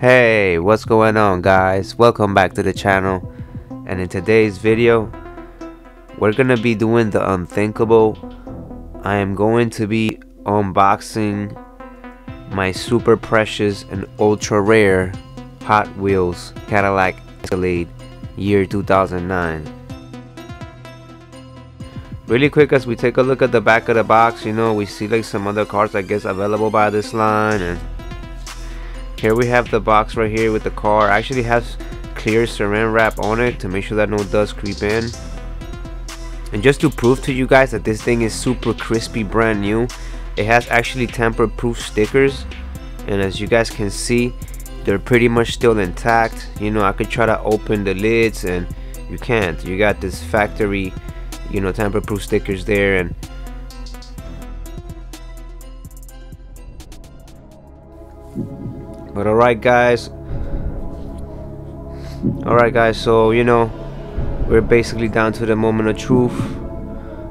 Hey, what's going on, guys? Welcome back to the channel. And in today's video, we're gonna be doing the unthinkable. I am going to be unboxing my super precious and ultra rare Hot Wheels Cadillac Escalade year 2009. Really quick, as we take a look at the back of the box, you know, we see like some other cars I guess available by this line, and here we have the box right here with the car. Actually has clear saran wrap on it to make sure that no dust creep in. And just to prove to you guys that this thing is super crispy brand new, it has actually tamper proof stickers, and as you guys can see, they're pretty much still intact. You know, I could try to open the lids and you can't. You got this factory, you know, tamper proof stickers there. And but alright guys, so you know, we're basically down to the moment of truth.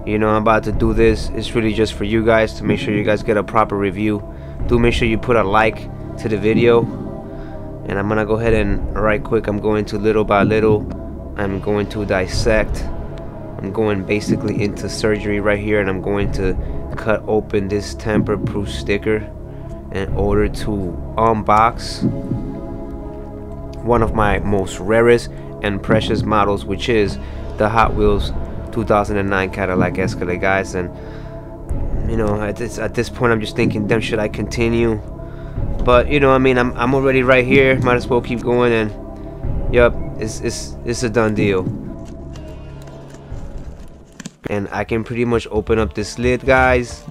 You know, I'm about to do this. It's really just for you guys to make sure you guys get a proper review. Do make sure you put a like to the video, and I'm gonna go ahead and right quick, I'm going to little by little, I'm going to dissect. I'm going basically into surgery right here, and I'm going to cut open this tamper proof sticker in order to unbox one of my most rarest and precious models, which is the Hot Wheels 2009 Cadillac Escalade, guys. And you know, at this point I'm just thinking, damn, should I continue? But you know, I mean, I'm already right here, might as well keep going. And yep, it's a done deal. And I can pretty much open up this lid, guys,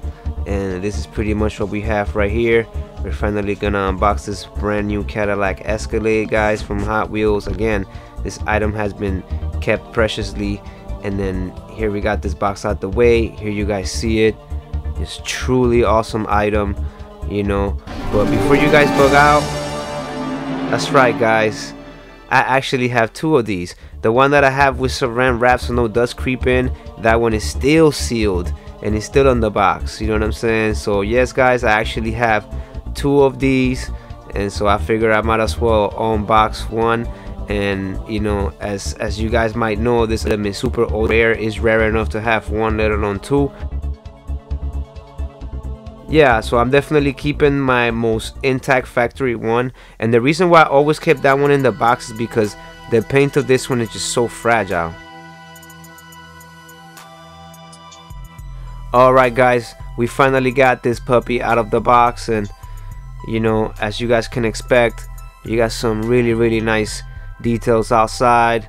and this is pretty much what we have right here. We're finally gonna unbox this brand new Cadillac Escalade, guys, from Hot Wheels. Again, this item has been kept preciously, and then here we got this box out the way. Here you guys see it. It's truly awesome item, you know. But before you guys bug out, that's right guys, I actually have two of these. The one that I have with saran wrap so no dust creep in, that one is still sealed and it's still on the box, you know what I'm saying? So yes guys, I actually have two of these, and so I figured I might as well unbox one. And you know, as you guys might know, this item is super rare. Is rare enough to have one, let alone two. Yeah, so I'm definitely keeping my most intact factory one, and the reason why I always kept that one in the box is because the paint of this one is just so fragile. Alright guys, we finally got this puppy out of the box, and you know, as you guys can expect, you got some really nice details outside.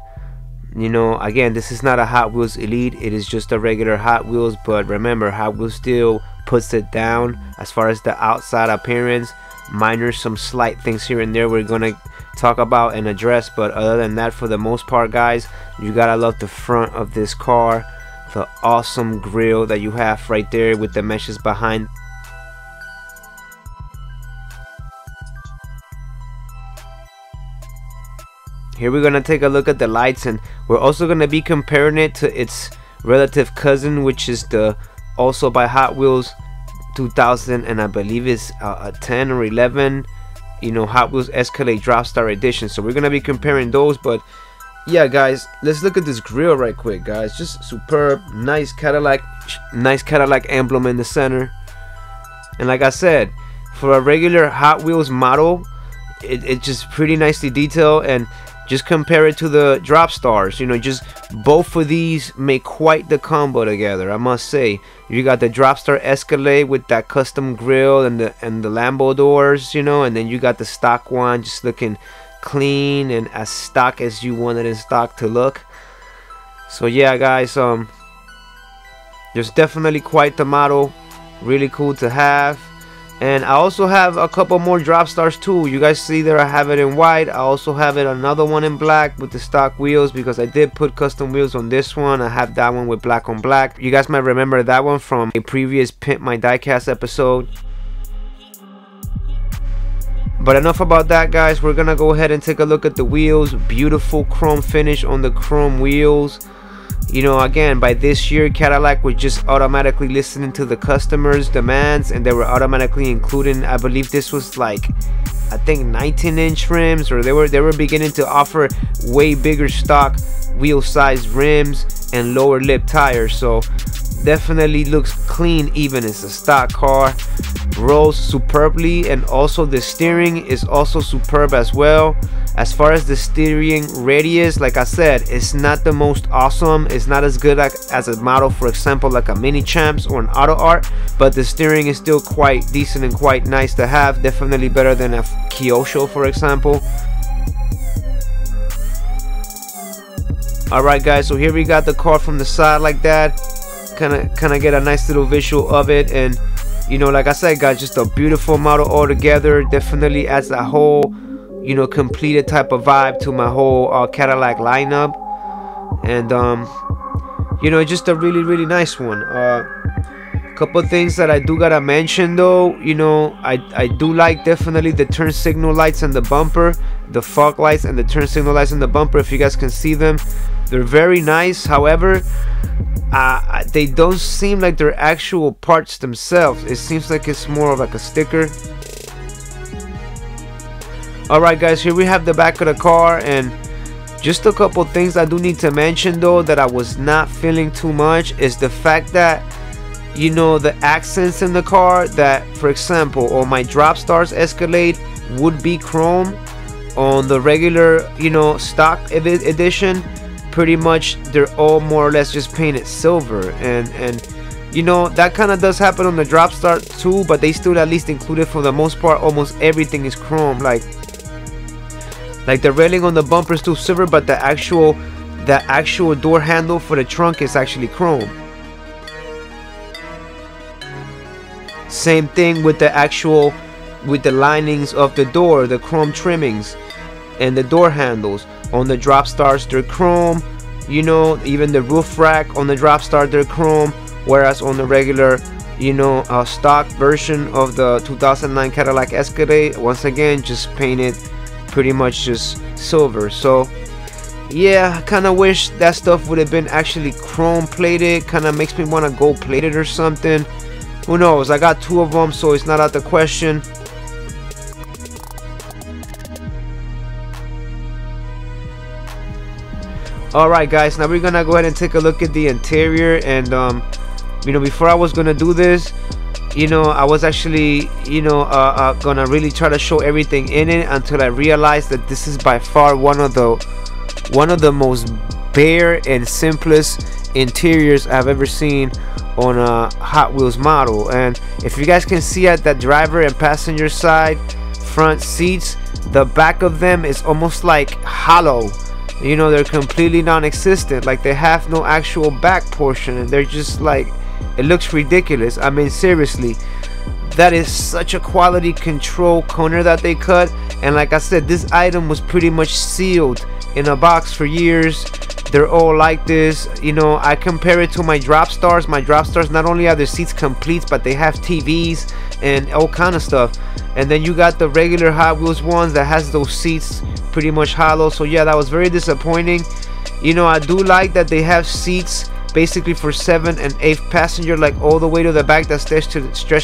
You know, again, this is not a Hot Wheels Elite, it is just a regular Hot Wheels, but remember, Hot Wheels still puts it down as far as the outside appearance. Minor, some slight things here and there we're gonna talk about and address, but other than that, for the most part guys, you gotta love the front of this car, the awesome grille that you have right there with the meshes behind. Here we're gonna take a look at the lights, and we're also gonna be comparing it to its relative cousin, which is the also by Hot Wheels 2000, and I believe it's a 10 or 11, you know, Hot Wheels Escalade Dropstar edition. So we're gonna be comparing those. But yeah guys, let's look at this grille right quick guys. Just superb, nice Cadillac emblem in the center. And like I said, for a regular Hot Wheels model, it's just pretty nicely detailed. And just compare it to the drop stars, you know, just both of these make quite the combo together, I must say. You got the Dropstar Escalade with that custom grille and the Lambo doors, you know, and then you got the stock one just looking clean and as stock as you wanted in stock to look. So yeah guys, there's definitely quite the model, really cool to have. And I also have a couple more drop stars too. You guys see there, I have it in white. I also have it another one in black with the stock wheels, because I did put custom wheels on this one. I have that one with black on black. You guys might remember that one from a previous Pimp My Diecast episode. But enough about that guys, we're gonna go ahead and take a look at the wheels. Beautiful chrome finish on the chrome wheels. You know, again, by this year, Cadillac was just automatically listening to the customers' demands, and they were automatically including, I believe this was like I think 19-inch rims, or they were beginning to offer way bigger stock wheel size rims and lower lip tires. So definitely looks clean, even it's a stock car. Rolls superbly, and also the steering is also superb as well. As far as the steering radius, like I said, it's not the most awesome. It's not as good as a model, for example, like a Mini Champs or an AUTOArt, but the steering is still quite decent and quite nice to have. Definitely better than a Kyosho, for example. Alright guys, so here we got the car from the side like that. Kind of get a nice little visual of it, and you know, like I said guys, just a beautiful model altogether. Definitely adds that whole, you know, completed type of vibe to my whole Cadillac lineup. And you know, just a really nice one. Couple things that I do gotta mention though, you know, I do like definitely the turn signal lights and the bumper, the fog lights and the turn signal lights and the bumper. If you guys can see them, they're very nice. However, they don't seem like they're actual parts themselves. It seems like it's more of like a sticker. Alright guys, here we have the back of the car, and just a couple things I do need to mention though that I was not feeling too much is the fact that, you know, the accents in the car, that for example on my Drop Stars Escalade would be chrome, on the regular, you know, stock edition, pretty much they're all more or less just painted silver. And you know, that kind of does happen on the Drop Star too, but they still at least included, for the most part, almost everything is chrome. Like the railing on the bumper is still silver, but the actual door handle for the trunk is actually chrome. Same thing with the linings of the door, the chrome trimmings and the door handles. On the Drop Stars they're chrome, you know, even the roof rack on the Drop Star they're chrome, whereas on the regular, you know, stock version of the 2009 Cadillac Escalade, once again just painted pretty much just silver. So yeah, I kind of wish that stuff would have been actually chrome plated. Kind of makes me want to gold plate it or something. Who knows? I got two of them, so it's not out the question. Alright guys, now we're gonna go ahead and take a look at the interior. And you know, before I was gonna do this, you know, I was actually, you know, gonna really try to show everything in it, until I realized that this is by far one of the most bare and simplest interiors I've ever seen on a Hot Wheels model. And if you guys can see at the driver and passenger side front seats, the back of them is almost like hollow. You know, they're completely non-existent, like they have no actual back portion, and they're just like, it looks ridiculous. I mean, seriously, that is such a quality control corner that they cut. And like I said, this item was pretty much sealed in a box for years. They're all like this. You know, I compare it to my Drop Stars. My Drop Stars, not only are their seats complete, but they have TVs and all kind of stuff. And then you got the regular Hot Wheels ones that has those seats pretty much hollow. So yeah, that was very disappointing. You know, I do like that they have seats basically for 7th and 8th passenger, like all the way to the back, that stretched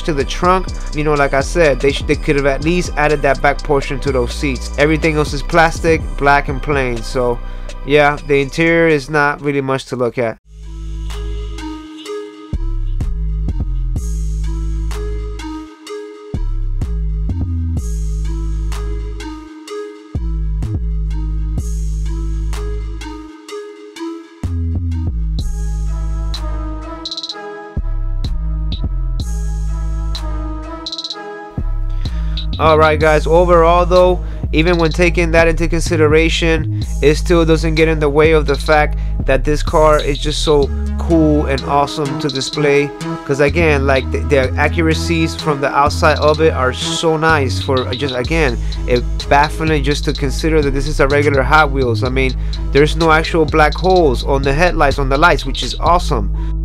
to the trunk. You know, like I said, they could have at least added that back portion to those seats. Everything else is plastic, black and plain. So yeah, the interior is not really much to look at. Alright guys, overall though, even when taking that into consideration, it still doesn't get in the way of the fact that this car is just so cool and awesome to display. Because again, like the accuracies from the outside of it are so nice. For just, again, it's baffling just to consider that this is a regular Hot Wheels. I mean, there's no actual black holes on the headlights, on the lights, which is awesome.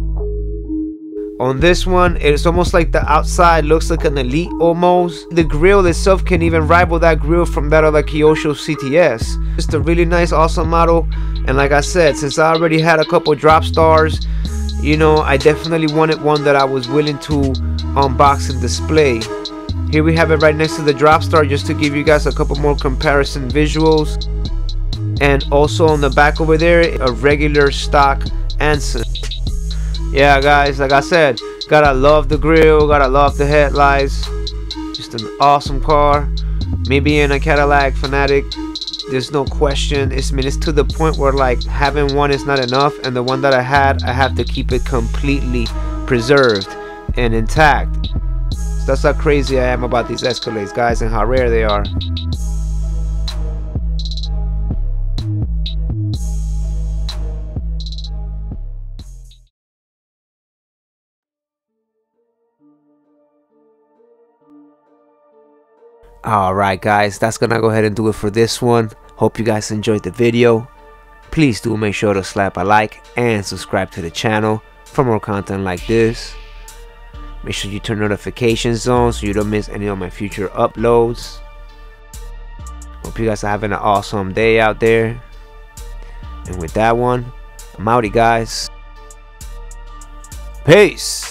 On this one, it's almost like the outside looks like an Elite almost. The grille itself can even rival that grille from that other Kyosho CTS. Just a really nice, awesome model. And like I said, since I already had a couple Drop Stars, you know, I definitely wanted one that I was willing to unbox and display. Here we have it right next to the drop star, just to give you guys a couple more comparison visuals. And also on the back over there, a regular stock Anson. Yeah guys, like I said, gotta love the grill, gotta love the headlights. Just an awesome car. Me being a Cadillac fanatic, there's no question. It's to the point where like having one is not enough, and the one that I had, I have to keep it completely preserved and intact. So that's how crazy I am about these Escalades, guys, and how rare they are. Alright guys, that's gonna go ahead and do it for this one. Hope you guys enjoyed the video. Please do make sure to slap a like and subscribe to the channel for more content like this. Make sure you turn notifications on so you don't miss any of my future uploads. Hope you guys are having an awesome day out there. And with that one, I'm outie guys. Peace.